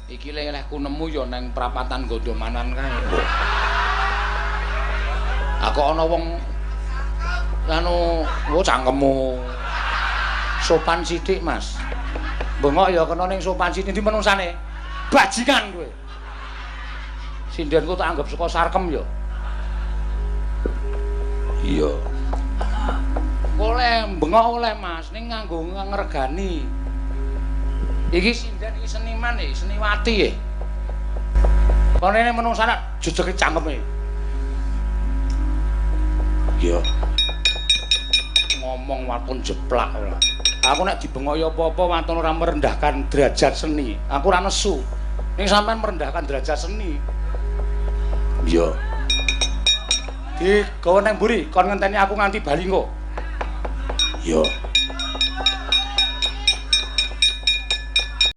Iki lelehku nemu ya nang prapatan Gondomanan kae. Aku ana wong anu, cangkemmu sopan sithik, Mas. Bengok ya kena ning sopan sithik ndi menungsane. Bajingan kowe. Sindenku tak anggap saka sarkem ya. Iya. Oleh bengok oleh, Mas, ning nganggo ngregani. Iki sinden iki seniman iki, seniwati ya. Konene menungsane jejeke cangkeme. Iya. Ngomong watun jeplak ora. Aku nek dibengoki apa-apa watun ora merendahkan derajat seni. Aku ora nesu. Ning sampean merendahkan derajat seni. Iya. Di gawa nang mburi kon ngenteni aku nganti bali engko. Iya.